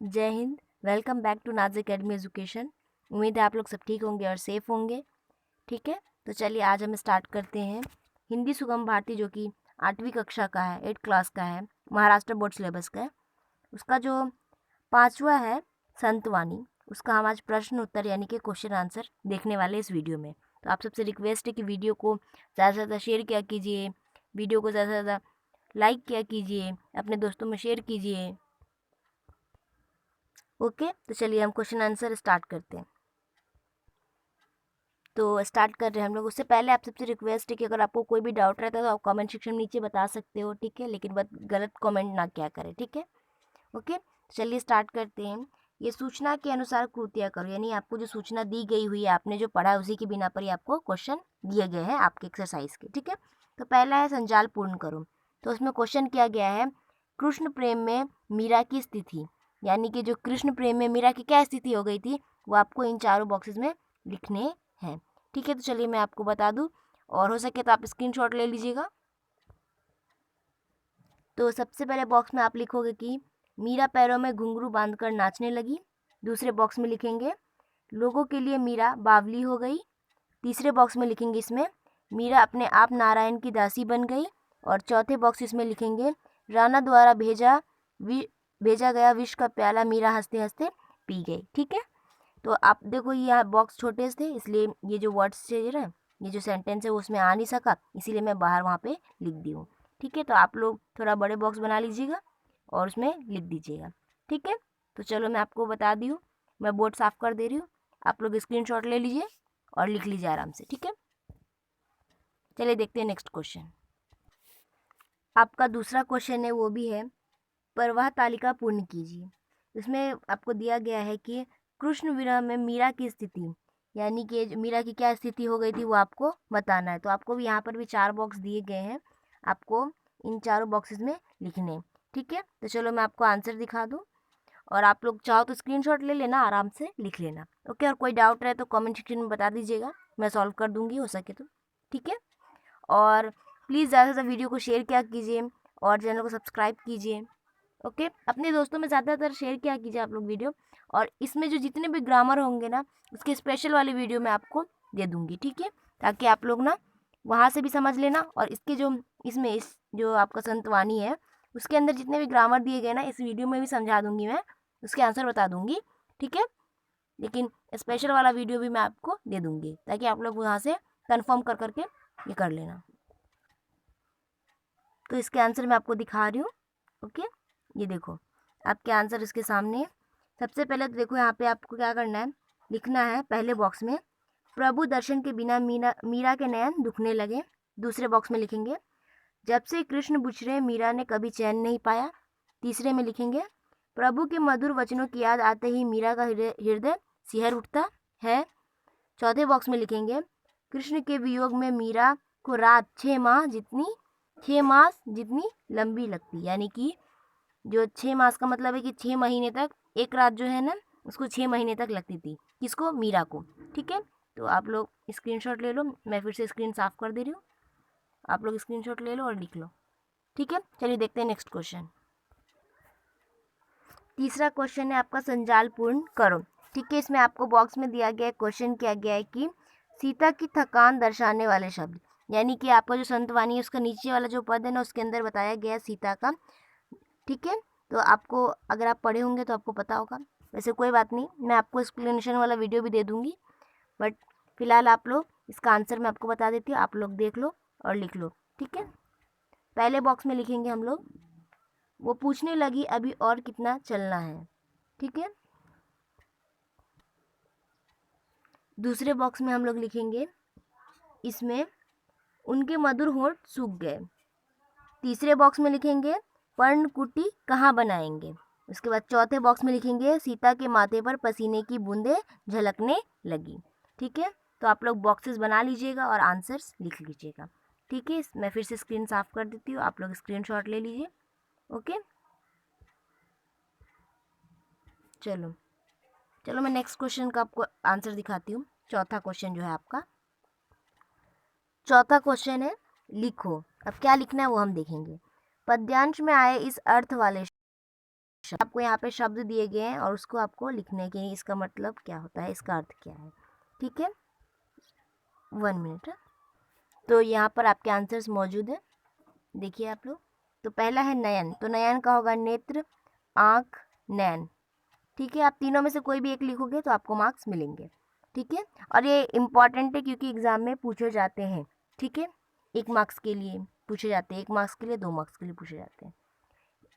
जय Hind. Welcome back to नाज academy education. उम्मीद है आप लोग सब ठीक होंगे और सेफ होंगे। ठीक है, तो चलिए आज हम स्टार्ट करते हैं हिंदी सुगम भारती, जो कि 8वीं कक्षा का है, 8 क्लास का है, महाराष्ट्र बोर्ड सिलेबस का है। उसका जो 5वां है संतवानी, उसका हम आज प्रश्न उत्तर यानी कि क्वेश्चन आंसर देखने वाले इस वीडियो में। तो आप सबसे रिक्वेस्ट है कि वीडियो को ज़्यादा से ज़्यादा शेयर किया कीजिए, वीडियो को ज़्यादा से ज़्यादा लाइक किया कीजिए, अपने दोस्तों में शेयर कीजिए। ओके, तो चलिए हम क्वेश्चन आंसर स्टार्ट करते हैं। तो स्टार्ट कर रहे हैं हम लोग। उससे पहले आप सबसे रिक्वेस्ट है कि अगर आपको कोई भी डाउट रहता है तो आप कमेंट सेक्शन में नीचे बता सकते हो, ठीक है, लेकिन बस गलत कमेंट ना किया करें, ठीक है। ओके, तो चलिए स्टार्ट करते हैं। ये सूचना के अनुसार कृतियाँ करो, यानी आपको जो सूचना दी गई हुई है, आपने जो पढ़ा है उसी के बिना पर ही आपको क्वेश्चन दिए गए हैं आपके एक्सरसाइज के, ठीक है। तो पहला है संजाल पूर्ण करो। तो उसमें क्वेश्चन किया गया है कृष्ण प्रेम में मीरा की स्थिति, यानी कि जो कृष्ण प्रेम में मीरा की क्या स्थिति हो गई थी वो आपको इन चारों बॉक्सेस में लिखने हैं, ठीक है। तो चलिए मैं आपको बता दूं, और हो सके तो आप स्क्रीनशॉट ले लीजिएगा। तो सबसे पहले बॉक्स में आप लिखोगे कि मीरा पैरों में घुंघरू बांधकर नाचने लगी। दूसरे बॉक्स में लिखेंगे लोगों के लिए मीरा बावली हो गई। तीसरे बॉक्स में लिखेंगे इसमें मीरा अपने आप नारायण की दासी बन गई। और चौथे बॉक्स इसमें लिखेंगे राणा द्वारा भेजा गया विष का प्याला मीरा हंसते हंसते पी गई, ठीक है। तो आप देखो ये बॉक्स छोटे से थे, इसलिए ये जो वर्ड्स थे ना, ये जो सेंटेंस है वो उसमें आ नहीं सका, इसीलिए मैं बाहर वहाँ पे लिख दी हूँ, ठीक है। तो आप लोग थोड़ा बड़े बॉक्स बना लीजिएगा और उसमें लिख दीजिएगा, ठीक है। तो चलो मैं आपको बता दी हूँ, मैं बोर्ड साफ़ कर दे रही हूँ, आप लोग स्क्रीनशॉट ले लीजिए और लिख लीजिए आराम से, ठीक है। चलिए देखते हैं नेक्स्ट क्वेश्चन। आपका दूसरा क्वेश्चन है, वो भी है प्रवाह तालिका पूर्ण कीजिए। इसमें आपको दिया गया है कि कृष्ण विरह में मीरा की स्थिति, यानी कि मीरा की क्या स्थिति हो गई थी वो आपको बताना है। तो आपको भी यहाँ पर भी 4 बॉक्स दिए गए हैं, आपको इन चारों बॉक्सेस में लिखने हैं, ठीक है। तो चलो मैं आपको आंसर दिखा दूँ, और आप लोग चाहो तो स्क्रीनशॉट ले लेना, आराम से लिख लेना, ओके। और कोई डाउट रहे तो कमेंट सेक्शन में बता दीजिएगा, मैं सॉल्व कर दूँगी हो सके तो, ठीक है। और प्लीज़ ज़्यादा से ज़्यादा वीडियो को शेयर किया कीजिए और चैनल को सब्सक्राइब कीजिए, ओके। अपने दोस्तों में ज़्यादातर शेयर किया कीजिए आप लोग वीडियो। और इसमें जो जितने भी ग्रामर होंगे ना, उसके स्पेशल वाली वीडियो मैं आपको दे दूँगी, ठीक है, ताकि आप लोग ना वहाँ से भी समझ लेना। और इसके जो इसमें इस जो आपका संतवानी है उसके अंदर जितने भी ग्रामर दिए गए ना, इस वीडियो में भी समझा दूँगी मैं, उसके आंसर बता दूँगी, ठीक है। लेकिन स्पेशल वाला वीडियो भी मैं आपको दे दूँगी ताकि आप लोग वहाँ से कन्फर्म कर करके ये कर लेना। तो इसके आंसर मैं आपको दिखा रही हूँ, ओके। ये देखो आपके आंसर इसके सामने है। सबसे पहले तो देखो यहाँ पे आपको क्या करना है, लिखना है पहले बॉक्स में प्रभु दर्शन के बिना मीरा के नयन दुखने लगे। दूसरे बॉक्स में लिखेंगे जब से कृष्ण बुछरे मीरा ने कभी चैन नहीं पाया। तीसरे में लिखेंगे प्रभु के मधुर वचनों की याद आते ही मीरा का हृदय सिहर उठता है। चौथे बॉक्स में लिखेंगे कृष्ण के वियोग में मीरा को रात 6 मास जितनी लंबी लगती, यानी कि जो 6 मास का मतलब है कि 6 महीने तक एक रात जो है ना, उसको 6 महीने तक लगती थी, किसको, मीरा को, ठीक है। तो आप लोग स्क्रीनशॉट ले लो, मैं फिर से स्क्रीन साफ कर दे रही हूँ, आप लोग स्क्रीनशॉट ले लो और लिख लो, ठीक है। चलिए देखते हैं नेक्स्ट क्वेश्चन। तीसरा क्वेश्चन है आपका संजाल पूर्ण करो, ठीक है। इसमें आपको बॉक्स में दिया गया क्वेश्चन किया गया है कि सीता की थकान दर्शाने वाले शब्द, यानी कि आपका जो संतवानी है उसका नीचे वाला जो पद है ना, उसके अंदर बताया गया सीता का, ठीक है। तो आपको अगर आप पढ़े होंगे तो आपको पता होगा, वैसे कोई बात नहीं, मैं आपको एक्सप्लेनेशन वाला वीडियो भी दे दूँगी, बट फिलहाल आप लोग इसका आंसर मैं आपको बता देती हूँ, आप लोग देख लो और लिख लो, ठीक है। पहले बॉक्स में लिखेंगे हम लोग वो पूछने लगी अभी और कितना चलना है, ठीक है। दूसरे बॉक्स में हम लोग लिखेंगे इसमें उनके मधुर होंठ सूख गए। तीसरे बॉक्स में लिखेंगे पर्णकुटी कहाँ बनाएंगे। उसके बाद चौथे बॉक्स में लिखेंगे सीता के माथे पर पसीने की बूंदें झलकने लगी, ठीक है। तो आप लोग बॉक्सेस बना लीजिएगा और आंसर्स लिख लीजिएगा, ठीक है। मैं फिर से स्क्रीन साफ कर देती हूँ, आप लोग स्क्रीनशॉट ले लीजिए, ओके। चलो चलो मैं नेक्स्ट क्वेश्चन का आपको आंसर दिखाती हूँ। चौथा क्वेश्चन जो है आपका, चौथा क्वेश्चन है लिखो। अब क्या लिखना है वो हम देखेंगे। पद्यांश में आए इस अर्थ वाले आपको यहाँ पे शब्द दिए गए हैं और उसको आपको लिखने के, इसका मतलब क्या होता है, इसका अर्थ क्या है। ठीक है, 1 मिनट। तो यहाँ पर आपके आंसर्स मौजूद हैं, देखिए आप लोग। तो पहला है नयन, तो नयन का होगा नेत्र, आँख, नैन। ठीक है, आप तीनों में से कोई भी एक लिखोगे तो आपको मार्क्स मिलेंगे। ठीक है, और ये इम्पॉर्टेंट है क्योंकि एग्ज़ाम में पूछे जाते हैं। ठीक है, 1 मार्क्स के लिए पूछे जाते हैं, 1 मार्क्स के लिए, 2 मार्क्स के लिए पूछे जाते हैं।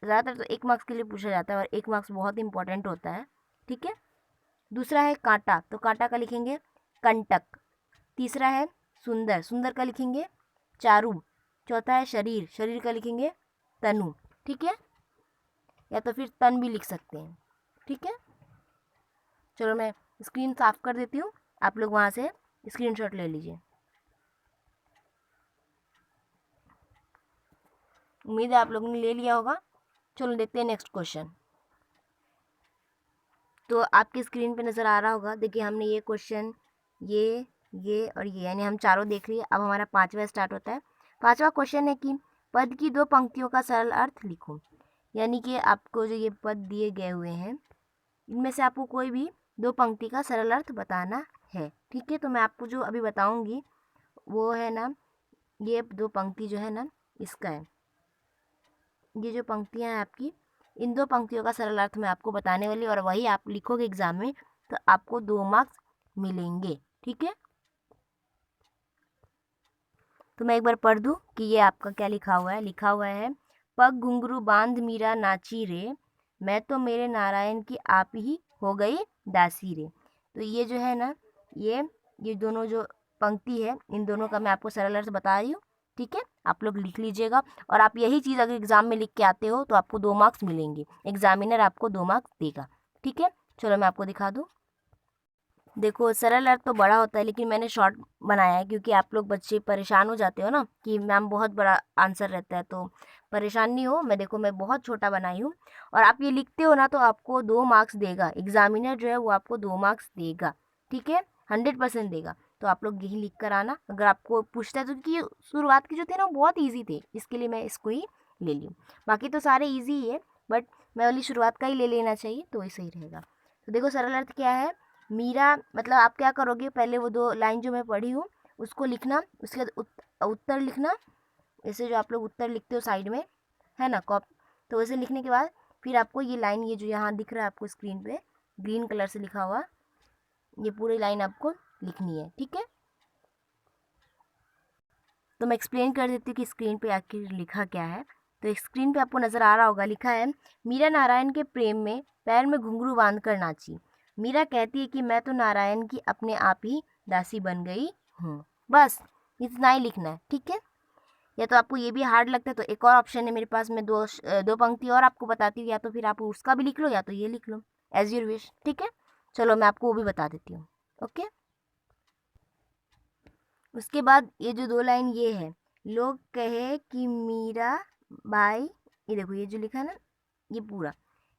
ज़्यादातर तो 1 मार्क्स के लिए पूछा जाता है और 1 मार्क्स बहुत इंपॉर्टेंट होता है। ठीक है, दूसरा है कांटा, तो कांटा का लिखेंगे कंटक। तीसरा है सुंदर, सुंदर का लिखेंगे चारु। चौथा है शरीर, शरीर का लिखेंगे तनु। ठीक है, या तो फिर तन भी लिख सकते हैं। ठीक है, चलो मैं स्क्रीन साफ कर देती हूँ, आप लोग वहाँ से स्क्रीनशॉट ले लीजिए। उम्मीद है आप लोगों ने ले लिया होगा। चलो देखते हैं नेक्स्ट क्वेश्चन। तो आपकी स्क्रीन पे नज़र आ रहा होगा, देखिए हमने ये क्वेश्चन, ये और ये, यानी हम चारों देख लिए। अब हमारा 5वां स्टार्ट होता है। 5वां क्वेश्चन है कि पद की 2 पंक्तियों का सरल अर्थ लिखो। यानी कि आपको जो ये पद दिए गए हुए हैं, इनमें से आपको कोई भी 2 पंक्ति का सरल अर्थ बताना है। ठीक है, तो मैं आपको जो अभी बताऊंगी वो है ना, ये 2 पंक्ति जो है ना, इसका है। ये जो पंक्तियां हैं आपकी, इन 2 पंक्तियों का सरल अर्थ मैं आपको बताने वाली, और वही आप लिखोगे एग्जाम में तो आपको 2 मार्क्स मिलेंगे। ठीक है, तो मैं एक बार पढ़ दूं कि ये आपका क्या लिखा हुआ है। लिखा हुआ है, पग घुंघरू बांध मीरा नाची रे, मैं तो मेरे नारायण की आप ही हो गई दासी रे। तो ये जो है ना, ये दोनों जो पंक्ति है, इन दोनों का मैं आपको सरल अर्थ बता रही हूँ। ठीक है, आप लोग लिख लीजिएगा, और आप यही चीज़ अगर एग्जाम में लिख के आते हो तो आपको 2 मार्क्स मिलेंगे, एग्जामिनर आपको 2 मार्क्स देगा। ठीक है, चलो मैं आपको दिखा दूँ। देखो सरल अर्थ तो बड़ा होता है, लेकिन मैंने शॉर्ट बनाया है क्योंकि आप लोग बच्चे परेशान हो जाते हो ना कि मैम बहुत बड़ा आंसर रहता है, तो परेशान नहीं हो। मैं बहुत छोटा बनाई हूँ, और आप ये लिखते हो ना तो आपको 2 मार्क्स देगा एग्जामिनर, जो है वो आपको 2 मार्क्स देगा। ठीक है, 100% देगा। तो आप लोग यही लिख कर आना अगर आपको पूछता है तो, क्योंकि शुरुआत के जो थे ना वो बहुत ईजी थे, इसके लिए मैं इसको ही ले ली। बाकी तो सारे ईजी ही है, बट मैं वाली शुरुआत का ही ले लेना चाहिए तो वही सही रहेगा। तो देखो सरल अर्थ क्या है, मीरा, मतलब आप क्या करोगे, पहले वो 2 लाइन जो मैं पढ़ी हूँ उसको लिखना, उसके बाद उत्तर लिखना। ऐसे जो आप लोग उत्तर लिखते हो साइड में, है ना, कॉप, तो वैसे लिखने के बाद फिर आपको ये लाइन, ये जो यहाँ दिख रहा है आपको स्क्रीन पे ग्रीन कलर से लिखा हुआ, ये पूरी लाइन आपको लिखनी है। ठीक है, तो मैं एक्सप्लेन कर देती हूँ कि स्क्रीन पे आखिर लिखा क्या है। तो स्क्रीन पे आपको नज़र आ रहा होगा, लिखा है, मीरा नारायण के प्रेम में पैर में घुंघरू बांध कर नाची। मीरा कहती है कि मैं तो नारायण की अपने आप ही दासी बन गई हूँ। बस इतना ही लिखना है। ठीक है, या तो आपको ये भी हार्ड लगता है तो एक और ऑप्शन है मेरे पास, मैं 2 पंक्ति और आपको बताती हूँ, या तो फिर आप उसका भी लिख लो या तो ये लिख लो, एज यूर विश। ठीक है, चलो मैं आपको वो भी बता देती हूँ। ओके, उसके बाद ये जो 2 लाइन ये है, लोग कहे कि मीरा बाई, ये देखो ये जो लिखा है ना, ये पूरा,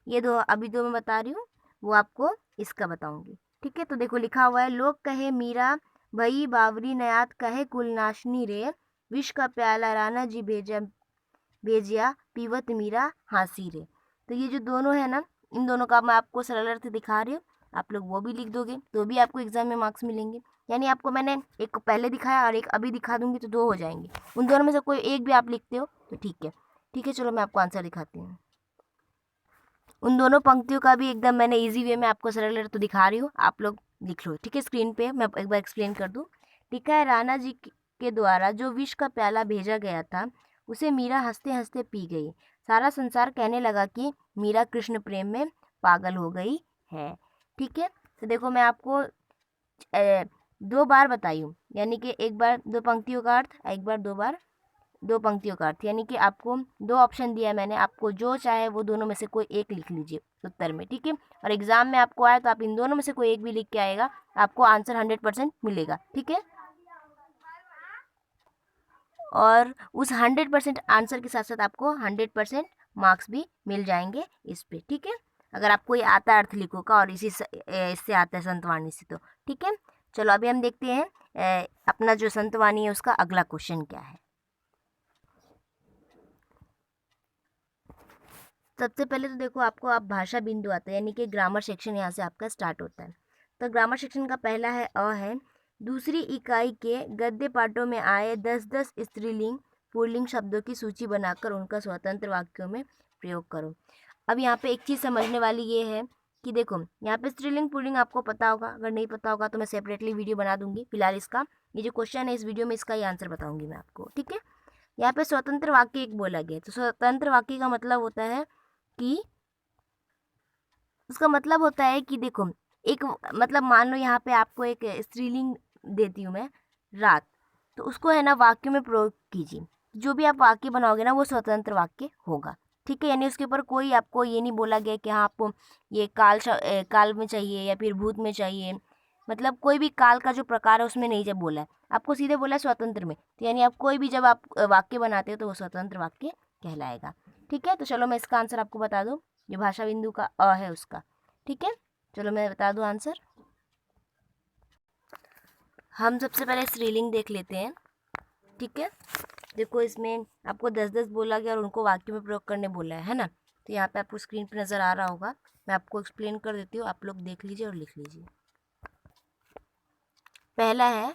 ये 2 अभी 2 मैं बता रही हूँ, वो आपको इसका बताऊंगी। ठीक है, तो देखो लिखा हुआ है, लोग कहे मीरा भई बावरी नयात कहे कुलनाशनी रे, विष का प्याला राणा जी भेजिया पीवत मीरा हाँसी रे। तो ये जो दोनों है ना, इन दोनों का मैं आपको सरल अर्थ दिखा रही हूँ, आप लोग वो भी लिख दोगे तो भी आपको एग्जाम में मार्क्स मिलेंगे। यानी आपको मैंने एक पहले दिखाया और एक अभी दिखा दूंगी तो 2 हो जाएंगे। उन दोनों में से कोई एक भी आप लिखते हो तो ठीक है। ठीक है, चलो मैं आपको आंसर दिखाती हूँ। उन दोनों पंक्तियों का भी एकदम मैंने इजी वे में आपको सरल अर्थ तो दिखा रही हूँ, आप लोग लिख लो। ठीक है, स्क्रीन पे मैं एक बार एक्सप्लेन कर दूँ। लिखा है, राणा जी के द्वारा जो विष का प्याला भेजा गया था उसे मीरा हंसते हंसते पी गई। सारा संसार कहने लगा कि मीरा कृष्ण प्रेम में पागल हो गई है। ठीक है, तो देखो मैं आपको 2 बार बताई हूँ, यानी कि एक बार 2 पंक्तियों का अर्थ, एक बार 2 बार 2 पंक्तियों का अर्थ, यानी कि आपको 2 ऑप्शन दिया है मैंने, आपको जो चाहे वो दोनों में से कोई एक लिख लीजिए उत्तर में। ठीक है, और एग्जाम में आपको आए तो आप इन दोनों में से कोई एक भी लिख के आएगा, आपको आंसर 100% मिलेगा। ठीक है, और उस 100% आंसर के साथ साथ आपको 100% मार्क्स भी मिल जाएंगे इस पे। ठीक है, अगर आपको ये आता है अर्थ लिखो का और इससे आता है संतवाणी से तो। ठीक है, चलो अभी हम देखते हैं अपना जो संतवाणी है उसका अगला क्वेश्चन क्या है। सबसे पहले तो देखो आपको आप भाषा बिंदु आता है, यानी कि ग्रामर सेक्शन यहाँ से आपका स्टार्ट होता है। तो ग्रामर सेक्शन का पहला है अ है, दूसरी इकाई के गद्य पाठों में आए 10-10 स्त्रीलिंग पुल्लिंग शब्दों की सूची बनाकर उनका स्वतंत्र वाक्यों में प्रयोग करो। अब यहाँ पे एक चीज़ समझने वाली ये है कि देखो यहाँ पे स्त्रीलिंग पुल्लिंग आपको पता होगा, अगर नहीं पता होगा तो मैं सेपरेटली वीडियो बना दूंगी। फिलहाल इसका ये जो क्वेश्चन है इस वीडियो में इसका ही आंसर बताऊंगी मैं आपको, ठीक है। यहाँ पे स्वतंत्र वाक्य एक बोला गया, तो स्वतंत्र वाक्य का मतलब होता है कि उसका मतलब होता है कि देखो एक मतलब मान लो यहाँ पे आपको एक स्त्रीलिंग देती हूँ मैं रात, तो उसको है ना वाक्य में प्रयोग कीजिए। जो भी आप वाक्य बनाओगे ना वो स्वतंत्र वाक्य होगा, ठीक है। यानी उसके ऊपर कोई आपको ये नहीं बोला गया कि हाँ आपको ये काल में चाहिए या फिर भूत में चाहिए, मतलब कोई भी काल का जो प्रकार है उसमें नहीं जब बोला है, आपको सीधे बोला है स्वतंत्र में। तो यानी आप कोई भी जब आप वाक्य बनाते हो तो वो स्वतंत्र वाक्य कहलाएगा, ठीक है। तो चलो मैं इसका आंसर आपको बता दूँ, जो भाषा बिंदु का अ है उसका, ठीक है। चलो मैं बता दूँ आंसर। हम सबसे पहले स्त्रीलिंग देख लेते हैं, ठीक है। देखो इसमें आपको 10-10 बोला गया और उनको वाक्य में प्रयोग करने बोला है ना। तो यहाँ पे आपको स्क्रीन पर नज़र आ रहा होगा, मैं आपको एक्सप्लेन कर देती हूँ, आप लोग देख लीजिए और लिख लीजिए। पहला है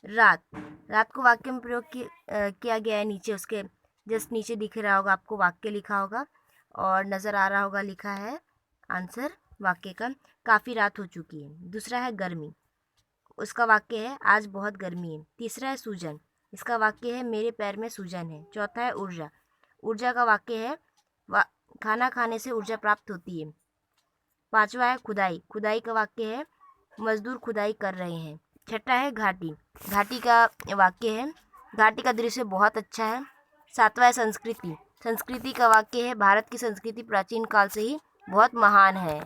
रात। रात को वाक्य में प्रयोग किया गया है, नीचे उसके जस्ट नीचे दिख रहा होगा आपको वाक्य लिखा होगा और नज़र आ रहा होगा लिखा है आंसर वाक्य का, काफ़ी रात हो चुकी है। दूसरा है गर्मी, उसका वाक्य है आज बहुत गर्मी है। तीसरा है सूजन, इसका वाक्य है मेरे पैर में सूजन है। चौथा है ऊर्जा, ऊर्जा का वाक्य है खाना खाने से ऊर्जा प्राप्त होती है। पांचवा है खुदाई, खुदाई का वाक्य है मजदूर खुदाई कर रहे हैं। छठा है घाटी, घाटी का वाक्य है घाटी का दृश्य बहुत अच्छा है। सातवां है संस्कृति, संस्कृति का वाक्य है भारत की संस्कृति प्राचीन काल से ही बहुत महान है।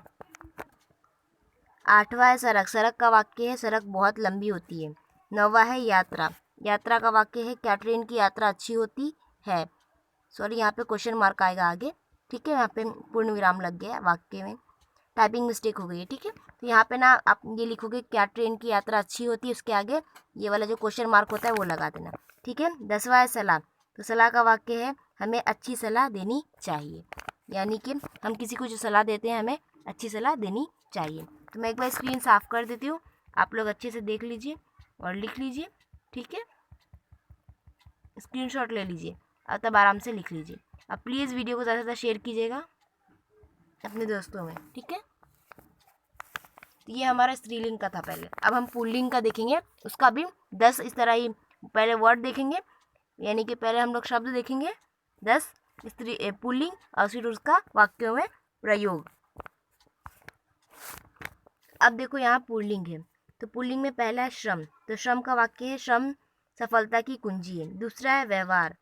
आठवां है सड़क, सड़क का वाक्य है सड़क बहुत लंबी होती है। नौवां है यात्रा, यात्रा का वाक्य है क्या ट्रेन की यात्रा अच्छी होती है। सॉरी यहाँ पे क्वेश्चन मार्क आएगा आगे, ठीक है। यहाँ पे पूर्ण विराम लग गया वाक्य में, टाइपिंग मिस्टेक हो गई है, ठीक है। तो यहाँ पे ना आप ये लिखोगे क्या ट्रेन की यात्रा अच्छी होती है, उसके आगे ये वाला जो क्वेश्चन मार्क होता है वो लगा देना, ठीक है। 10वां है सलाह, तो सलाह का वाक्य है हमें अच्छी सलाह देनी चाहिए, यानी कि हम किसी को जो सलाह देते हैं हमें अच्छी सलाह देनी चाहिए। तो मैं एक बार स्क्रीन साफ़ कर देती हूँ, आप लोग अच्छे से देख लीजिए और लिख लीजिए, ठीक है। स्क्रीनशॉट ले लीजिए और तब आराम से लिख लीजिए। अब प्लीज़ वीडियो को ज़्यादा से ज़्यादा शेयर कीजिएगा अपने दोस्तों में, ठीक है। तो ये हमारा स्त्रीलिंग का था पहले। अब हम पुल्लिंग का देखेंगे, उसका भी 10 इस तरह ही पहले वर्ड देखेंगे, यानी कि पहले हम लोग शब्द देखेंगे 10 पुल्लिंग और फिर उसका वाक्यों में प्रयोग। अब देखो यहाँ पुल्लिंग है, तो पुल्लिंग में पहला है श्रम, तो श्रम का वाक्य है श्रम सफलता की कुंजी है। दूसरा है व्यवहार,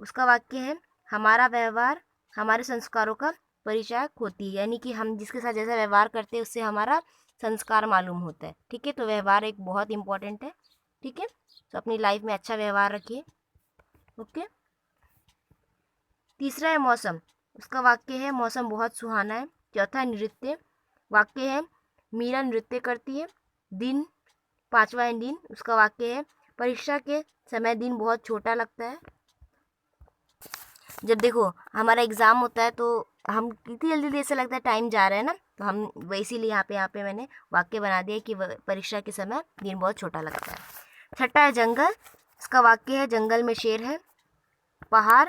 उसका वाक्य है हमारा व्यवहार हमारे संस्कारों का परिचायक होती है, यानी कि हम जिसके साथ जैसा व्यवहार करते हैं उससे हमारा संस्कार मालूम होता है, ठीक है। तो व्यवहार एक बहुत इंपॉर्टेंट है, ठीक है। तो अपनी लाइफ में अच्छा व्यवहार रखिए, ओके। तीसरा है मौसम, उसका वाक्य है मौसम बहुत सुहाना है। चौथा है नृत्य, वाक्य है मीरा नृत्य करती है। दिन, पांचवा है दिन, उसका वाक्य है परीक्षा के समय दिन बहुत छोटा लगता है। जब देखो हमारा एग्ज़ाम होता है तो हम कितनी जल्दी ऐसा लगता है टाइम जा रहा है ना, तो हम वैसे लिए यहाँ पे मैंने वाक्य बना दिया कि परीक्षा के समय दिन बहुत छोटा लगता है। छठा है जंगल, इसका वाक्य है जंगल में शेर है। पहाड़,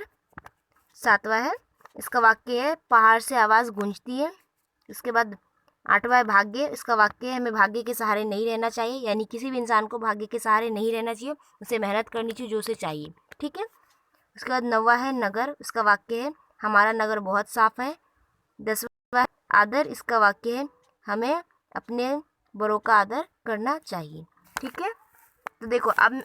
सातवां है, इसका वाक्य है पहाड़ से आवाज़ गूंजती है। इसके बाद आठवां है भाग्य, इसका वाक्य है हमें भाग्य के सहारे नहीं रहना चाहिए, यानी किसी भी इंसान को भाग्य के सहारे नहीं रहना चाहिए, उसे मेहनत करनी चाहिए जो उसे चाहिए, ठीक है। उसके बाद 9वां है नगर, इसका वाक्य है हमारा नगर बहुत साफ है। 10वां है आदर, इसका वाक्य है हमें अपने बड़ों का आदर करना चाहिए, ठीक है। तो देखो अब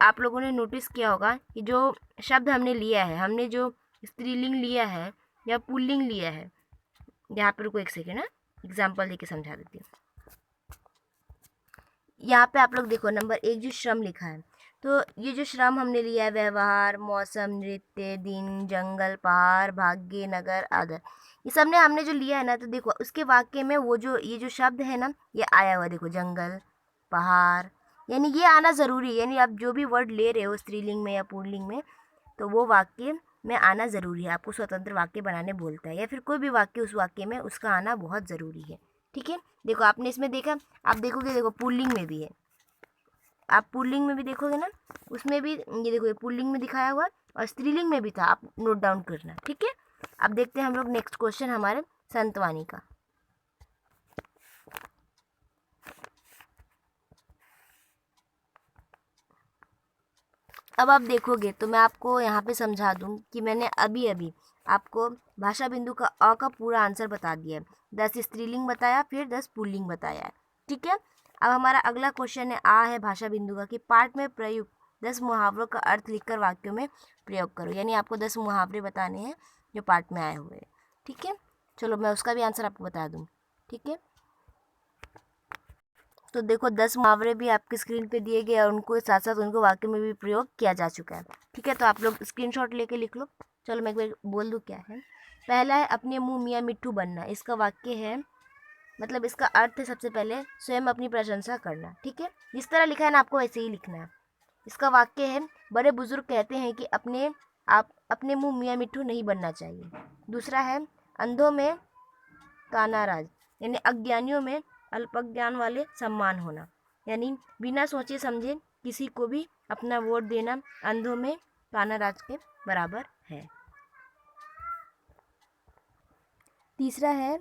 आप लोगों ने नोटिस किया होगा कि जो शब्द हमने लिया है, हमने जो स्त्रीलिंग लिया है या पुल्लिंग लिया है, यहाँ पर रुको एक सेकेंड है, एग्जाम्पल देके समझा देती हूँ। यहाँ पे आप लोग देखो नंबर 1 जो श्रम लिखा है, तो ये जो श्रम हमने लिया है व्यवहार, मौसम, नृत्य, दिन, जंगल, पहाड़, भाग्य, नगर, आदर, ये सब ने हमने जो लिया है ना, तो देखो उसके वाक्य में वो जो ये जो शब्द है ना ये आया हुआ, देखो जंगल, पहाड़, यानी ये आना ज़रूरी है। यानी आप जो भी वर्ड ले रहे हो स्त्रीलिंग में या पुल्लिंग में, तो वो वाक्य में आना ज़रूरी है। आपको स्वतंत्र वाक्य बनाने बोलता है, या फिर कोई भी वाक्य उस वाक्य में उसका आना बहुत ज़रूरी है। ठीक है, देखो आपने इसमें देखा, आप देखोगे, देखो पुल्लिंग में भी है, आप पुल्लिंग में भी देखोगे ना, उसमें भी ये देखो, ये पुल्लिंग में दिखाया हुआ और स्त्रीलिंग में भी था, आप नोट डाउन करना। ठीक है, अब देखते हैं हम लोग नेक्स्ट क्वेश्चन हमारे संतवानी का। अब आप देखोगे तो मैं आपको यहाँ पे समझा दूँ कि मैंने अभी अभी आपको भाषा बिंदु का अ का पूरा आंसर बता दिया है। 10 स्त्रीलिंग बताया, फिर 10 पुल्लिंग बताया है। ठीक है, अब हमारा अगला क्वेश्चन है आ है भाषा बिंदु का कि पाठ में प्रयुक्त 10 मुहावरों का अर्थ लिखकर वाक्यों में प्रयोग करो। यानी आपको 10 मुहावरे बताने हैं जो पाठ में आए हुए हैं। ठीक है, चलो मैं उसका भी आंसर आपको बता दूँ। ठीक है, तो देखो 10 मुहावरे भी आपकी स्क्रीन पे दिए गए और उनको साथ साथ उनको वाक्य में भी प्रयोग किया जा चुका है। ठीक है, तो आप लोग स्क्रीनशॉट लेके लिख लो। चलो मैं एक बार बोल दूँ क्या है। पहला है अपने मुंह मियाँ मिट्ठू बनना। इसका वाक्य है, मतलब इसका अर्थ है सबसे पहले स्वयं अपनी प्रशंसा करना। ठीक है, जिस तरह लिखा है ना आपको वैसे ही लिखना है। इसका वाक्य है बड़े बुजुर्ग कहते हैं कि अपने मुंह मियाँ मिट्ठू नहीं बनना चाहिए। दूसरा है अंधों में कानाराज, यानी अज्ञानियों में अल्पज्ञान वाले सम्मान होना। यानी बिना सोचे समझे किसी को भी अपना वोट देना अंधों में कानाराज के बराबर है। तीसरा है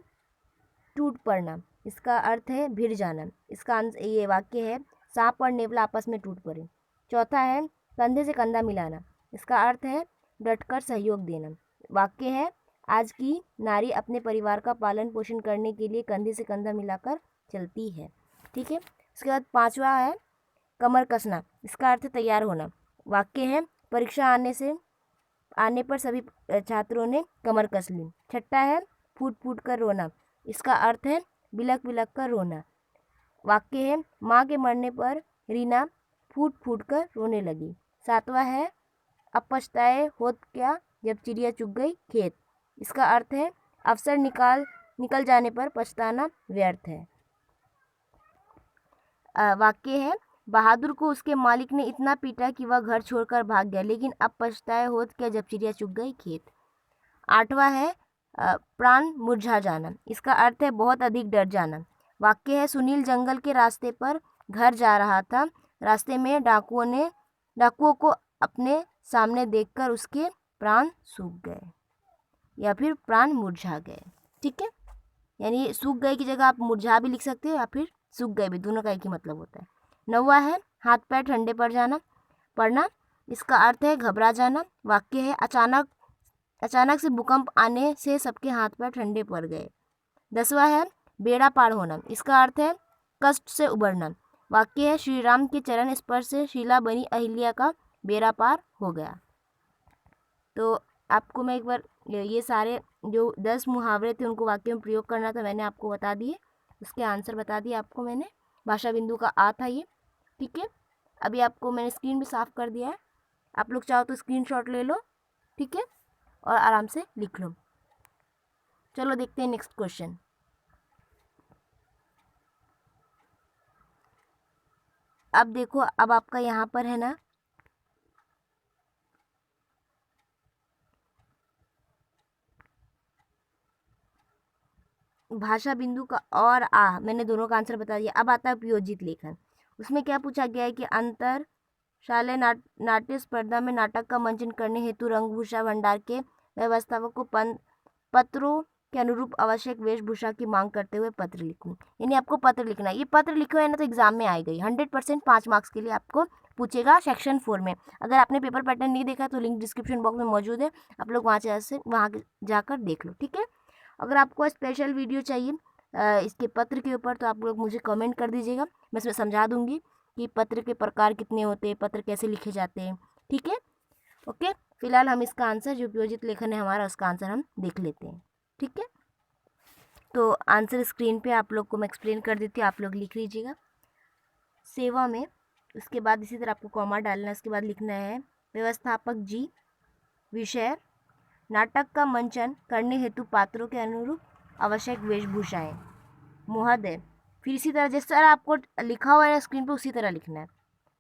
टूट पड़ना। इसका अर्थ है भिड़ जाना। इसका ये वाक्य है सांप और नेवला आपस में टूट पड़े। चौथा है कंधे से कंधा मिलाना। इसका अर्थ है डटकर सहयोग देना। वाक्य है आज की नारी अपने परिवार का पालन पोषण करने के लिए कंधे से कंधा मिलाकर चलती है। ठीक है, इसके बाद पांचवा है कमर कसना। इसका अर्थ है तैयार होना। वाक्य है परीक्षा आने पर सभी छात्रों ने कमर कस ली। छठा है फूट फूट कर रोना। इसका अर्थ है बिलक बिलक कर रोना। वाक्य है माँ के मरने पर रीना फूट फूट कर रोने लगी। सातवां है अब पछताए होत क्या जब चिड़िया चुग गई खेत। इसका अर्थ है अवसर निकल जाने पर पछताना व्यर्थ है। वाक्य है बहादुर को उसके मालिक ने इतना पीटा कि वह घर छोड़कर भाग गया, लेकिन अब पछताए होत क्या जब चिड़िया चुग गई खेत। आठवां है प्राण मुरझा जाना। इसका अर्थ है बहुत अधिक डर जाना। वाक्य है सुनील जंगल के रास्ते पर घर जा रहा था। रास्ते में डाकुओं को अपने सामने देखकर उसके प्राण सूख गए या फिर प्राण मुरझा गए। ठीक है, यानी सूख गए की जगह आप मुरझा भी लिख सकते हो या फिर सूख गए भी, दोनों का एक ही मतलब होता है। नौवां है हाथ पैर ठंडे पड़ना। इसका अर्थ है घबरा जाना। वाक्य है अचानक से भूकंप आने से सबके हाथ पैर ठंडे पड़ गए। 10वां है बेड़ा पार होना। इसका अर्थ है कष्ट से उबरना। वाक्य है श्री राम के चरण स्पर्श से शीला बनी अहिल्या का बेड़ा पार हो गया। तो आपको मैं एक बार ये सारे जो 10 मुहावरे थे उनको वाक्य में प्रयोग करना था, मैंने आपको बता दिए। उसके आंसर बता दिए आपको मैंने। भाषा बिंदु का आ था ये। ठीक है, अभी आपको मैंने स्क्रीन भी साफ कर दिया है। आप लोग चाहो तो स्क्रीनशॉट ले लो। ठीक है, और आराम से लिख लो। चलो देखते हैं नेक्स्ट क्वेश्चन। अब देखो, अब आपका यहाँ पर है ना भाषा बिंदु का और आ, मैंने दोनों का आंसर बता दिया। अब आता है उपयोजित लेखन। उसमें क्या पूछा गया है कि अंतर शालेय नाट्य स्पर्धा में नाटक का मंचन करने हेतु रंगभूषा भंडार के व्यवस्थापक को पत्रों के अनुरूप आवश्यक वेशभूषा की मांग करते हुए पत्र लिखूं। यानी आपको पत्र लिखना है। ये पत्र लिखो है ना तो एग्जाम में आएगा 100%। 5 मार्क्स के लिए आपको पूछेगा सेक्शन 4 में। अगर आपने पेपर पैटर्न नहीं देखा तो लिंक डिस्क्रिप्शन बॉक्स में मौजूद है, आप लोग वहाँ जाकर देख लो। ठीक है, अगर आपको स्पेशल वीडियो चाहिए इसके पत्र के ऊपर तो आप लोग मुझे कमेंट कर दीजिएगा, मैं इसमें समझा दूंगी कि पत्र के प्रकार कितने होते हैं, पत्र कैसे लिखे जाते हैं। ठीक है, ओके, फिलहाल हम इसका आंसर जो उपयोजित लेखन है हमारा उसका आंसर हम देख लेते हैं। ठीक है, तो आंसर स्क्रीन पे आप लोग को मैं एक्सप्लेन कर देती हूँ, आप लोग लिख लीजिएगा सेवा में। उसके बाद इसी तरह आपको कॉमा डालना है। उसके बाद लिखना है व्यवस्थापक जी, विषय नाटक का मंचन करने हेतु पात्रों के अनुरूप आवश्यक वेशभूषाएं, महोदय। फिर इसी तरह जिस तरह आपको लिखा हुआ है स्क्रीन पर उसी तरह लिखना है।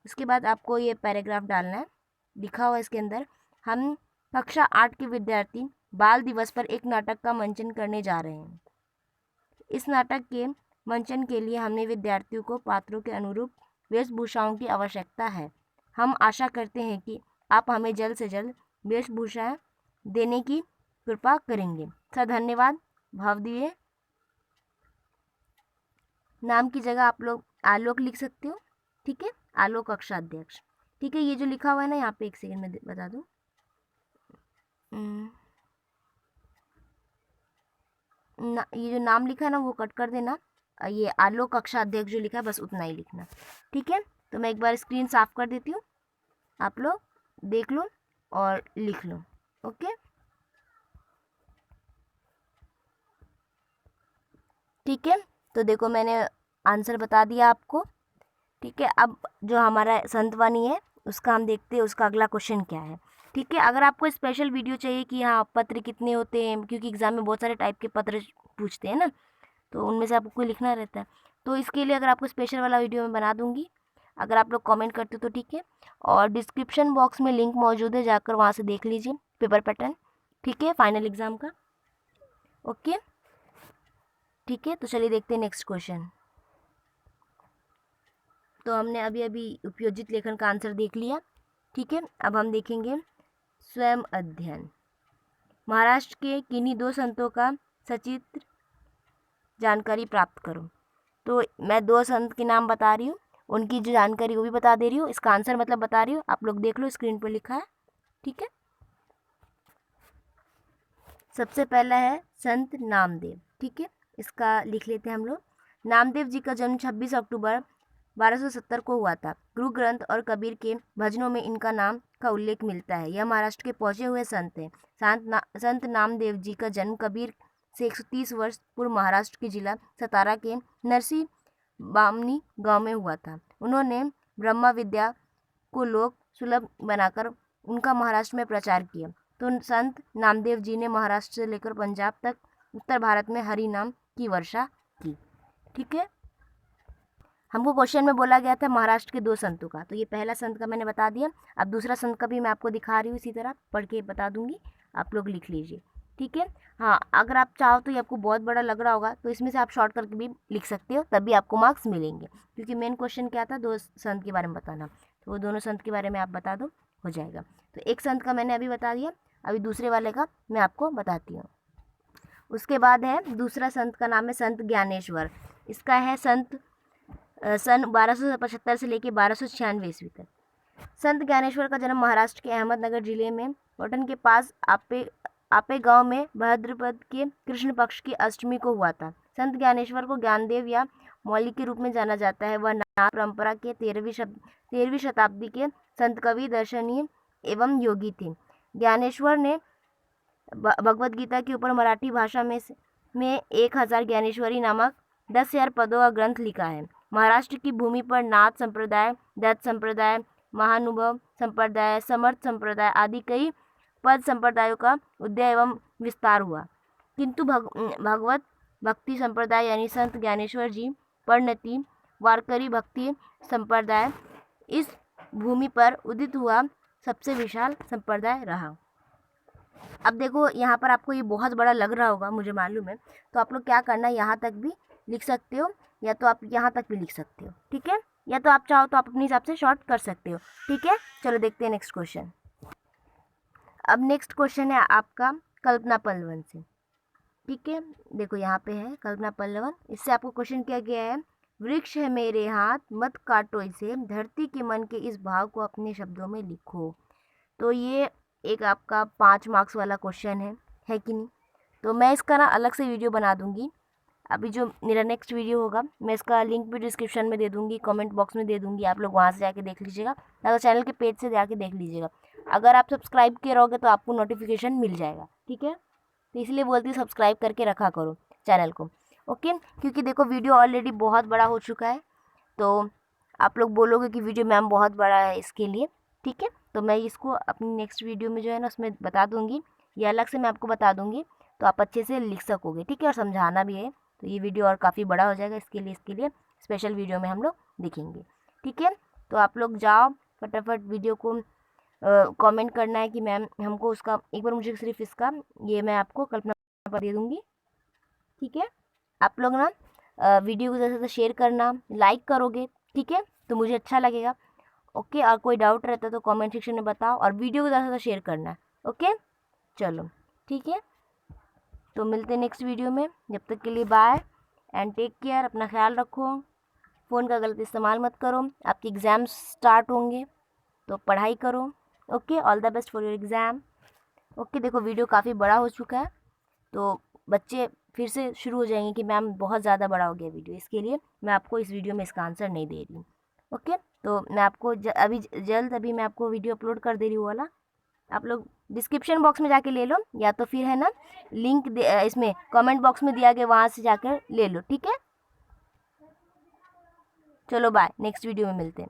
उसके बाद आपको ये पैराग्राफ डालना है। लिखा हुआ है इसके अंदर हम कक्षा 8 के विद्यार्थी बाल दिवस पर एक नाटक का मंचन करने जा रहे हैं। इस नाटक के मंचन के लिए हमने विद्यार्थियों को पात्रों के अनुरूप वेशभूषाओं की आवश्यकता है। हम आशा करते हैं कि आप हमें जल्द से जल्द वेशभूषाएं देने की कृपा करेंगे। सर धन्यवाद। भाव दिए। नाम की जगह आप लोग आलोक लिख सकते हो, ठीक है, आलोक कक्षा अध्यक्ष। ठीक है, ये जो लिखा हुआ है ना, यहाँ पे एक सेकंड में बता दूँ, ये जो नाम लिखा है ना वो कट कर देना। ये आलोक कक्षा अध्यक्ष जो लिखा है बस उतना ही लिखना, ठीक है। तो मैं एक बार स्क्रीन साफ कर देती हूँ, आप लोग देख लो और लिख लो। ओके, ठीक है। तो देखो मैंने आंसर बता दिया आपको, ठीक है। अब जो हमारा संतवाणी है उसका हम देखते हैं, उसका अगला क्वेश्चन क्या है, ठीक है। अगर आपको स्पेशल वीडियो चाहिए कि हाँ पत्र कितने होते हैं, क्योंकि एग्जाम में बहुत सारे टाइप के पत्र पूछते हैं ना, तो उनमें से आपको लिखना रहता है, तो इसके लिए अगर आपको स्पेशल वाला वीडियो मैं बना दूंगी, अगर आप लोग कमेंट करते हो तो ठीक है। और डिस्क्रिप्शन बॉक्स में लिंक मौजूद है, जाकर वहाँ से देख लीजिए पेपर पैटर्न, ठीक है, फाइनल एग्ज़ाम का। ओके, ठीक है। तो चलिए देखते हैं नेक्स्ट क्वेश्चन। तो हमने अभी अभी उपयोजित लेखन का आंसर देख लिया, ठीक है। अब हम देखेंगे स्वयं अध्ययन। महाराष्ट्र के किन्हीं दो संतों का सचित्र जानकारी प्राप्त करो। तो मैं दो संत के नाम बता रही हूँ, उनकी जो जानकारी वो भी बता दे रही हूँ, इसका आंसर मतलब बता रही हूँ, आप लोग देख लो स्क्रीन पर लिखा है, ठीक है। सबसे पहला है संत नामदेव, ठीक है, इसका लिख लेते हैं हम लोग। नामदेव जी का जन्म 26 अक्टूबर 1270 को हुआ था। गुरु ग्रंथ और कबीर के भजनों में इनका नाम का उल्लेख मिलता है। यह महाराष्ट्र के पहुंचे हुए संत हैं। संत नामदेव जी का जन्म कबीर से 130 वर्ष पूर्व महाराष्ट्र के जिला सतारा के नरसी बामनी गांव में हुआ था। उन्होंने ब्रह्मा विद्या को लोक सुलभ बनाकर उनका महाराष्ट्र में प्रचार किया। तो संत नामदेव जी ने महाराष्ट्र से लेकर पंजाब तक उत्तर भारत में हरि नाम की वर्षा की, ठीक है। हमको क्वेश्चन में बोला गया था महाराष्ट्र के दो संतों का, तो ये पहला संत का मैंने बता दिया। अब दूसरा संत का भी मैं आपको दिखा रही हूँ, इसी तरह पढ़ के बता दूंगी, आप लोग लिख लीजिए, ठीक है। हाँ, अगर आप चाहो तो ये आपको बहुत बड़ा लग रहा होगा तो इसमें से आप शॉर्ट करके भी लिख सकते हो, तब भी आपको मार्क्स मिलेंगे, क्योंकि मेन क्वेश्चन क्या था, दो संत के बारे में बताना, तो वो दोनों संत के बारे में आप बता दो, हो जाएगा। तो एक संत का मैंने अभी बता दिया, अभी दूसरे वाले का मैं आपको बताती हूँ। उसके बाद है दूसरा संत का नाम है संत ज्ञानेश्वर। इसका है सन 1275 से लेकर 1296 ईस्वी तक। संत ज्ञानेश्वर का जन्म महाराष्ट्र के अहमदनगर जिले में पटन के पास आपे गांव में भाद्रपद के कृष्ण पक्ष की अष्टमी को हुआ था। संत ज्ञानेश्वर को ज्ञानदेव या मौली के रूप में जाना जाता है। वह नाथ परंपरा के 13वीं शताब्दी के संत कवि, दर्शनीय एवं योगी थे। ज्ञानेश्वर ने भगवद गीता के ऊपर मराठी भाषा में 1000 ज्ञानेश्वरी नामक 10,000 पदों का ग्रंथ लिखा है। महाराष्ट्र की भूमि पर नाथ संप्रदाय, दत्त संप्रदाय, महानुभव संप्रदाय, समर्थ संप्रदाय आदि कई पद संप्रदायों का उदय एवं विस्तार हुआ, किंतु भगवत भक्ति संप्रदाय यानी संत ज्ञानेश्वर जी परिणति वारकरी भक्ति संप्रदाय इस भूमि पर उदित हुआ सबसे विशाल संप्रदाय रहा। अब देखो यहाँ पर आपको ये बहुत बड़ा लग रहा होगा, मुझे मालूम है, तो आप लोग क्या करना है, यहाँ तक भी लिख सकते हो या तो आप यहाँ तक भी लिख सकते हो, ठीक है, या तो आप चाहो तो आप अपने हिसाब से शॉर्ट कर सकते हो, ठीक है। चलो देखते हैं नेक्स्ट क्वेश्चन। अब नेक्स्ट क्वेश्चन है आपका कल्पना पल्लवन से, ठीक है। देखो यहाँ पे है कल्पना पल्लवन, इससे आपको क्वेश्चन किया गया है, वृक्ष है मेरे हाथ मत काटो इसे, धरती के मन के इस भाव को अपने शब्दों में लिखो। तो ये एक आपका 5 मार्क्स वाला क्वेश्चन है कि नहीं। तो मैं इसका ना अलग से वीडियो बना दूंगी, अभी जो मेरा नेक्स्ट वीडियो होगा मैं इसका लिंक भी डिस्क्रिप्शन में दे दूंगी, कमेंट बॉक्स में दे दूंगी, आप लोग वहाँ से जाके देख लीजिएगा, या तो चैनल के पेज से जाके देख लीजिएगा। अगर आप सब्सक्राइब किए रहोगे तो आपको नोटिफिकेशन मिल जाएगा, ठीक है। तो इसलिए बोलती हूँ सब्सक्राइब करके रखा करो चैनल को, ओके। क्योंकि देखो वीडियो ऑलरेडी बहुत बड़ा हो चुका है, तो आप लोग बोलोगे कि वीडियो मैम बहुत बड़ा है इसके लिए, ठीक है। तो मैं इसको अपनी नेक्स्ट वीडियो में जो है ना उसमें बता दूंगी, या अलग से मैं आपको बता दूंगी, तो आप अच्छे से लिख सकोगे, ठीक है, और समझाना भी है, तो ये वीडियो और काफ़ी बड़ा हो जाएगा, इसके लिए स्पेशल वीडियो में हम लोग देखेंगे, ठीक है। तो आप लोग जाओ फटाफट वीडियो को कमेंट करना है कि मैम हमको उसका एक बार मुझे सिर्फ इसका ये मैं आपको कल्पना पर दे दूँगी, ठीक है। आप लोग ना वीडियो को ज़्यादा से ज़्यादा शेयर करना, लाइक करोगे, ठीक है, तो मुझे अच्छा लगेगा। ओके, और कोई डाउट रहता है तो कमेंट सेक्शन में बताओ, और वीडियो को ज़्यादा से ज़्यादा शेयर करना है। ओके, चलो ठीक है, तो मिलते हैं नेक्स्ट वीडियो में। जब तक के लिए बाय एंड टेक केयर, अपना ख्याल रखो, फ़ोन का गलत इस्तेमाल मत करो। आपके एग्ज़ाम्स स्टार्ट होंगे तो पढ़ाई करो। Okay, all the best for your exam. Okay, देखो वीडियो काफ़ी बड़ा हो चुका है, तो बच्चे फिर से शुरू हो जाएंगे कि मैम बहुत ज़्यादा बड़ा हो गया वीडियो, इसके लिए मैं आपको इस वीडियो में इसका आंसर नहीं दे रही हूँ। ओके, तो मैं आपको अभी मैं आपको वीडियो अपलोड कर दे रही हूँ वाला, आप लोग डिस्क्रिप्शन बॉक्स में जाके ले लो, या तो फिर है ना लिंक इसमें कमेंट बॉक्स में दिया गया, वहाँ से जाकर ले लो, ठीक है। चलो बाय, नेक्स्ट वीडियो में मिलते हैं।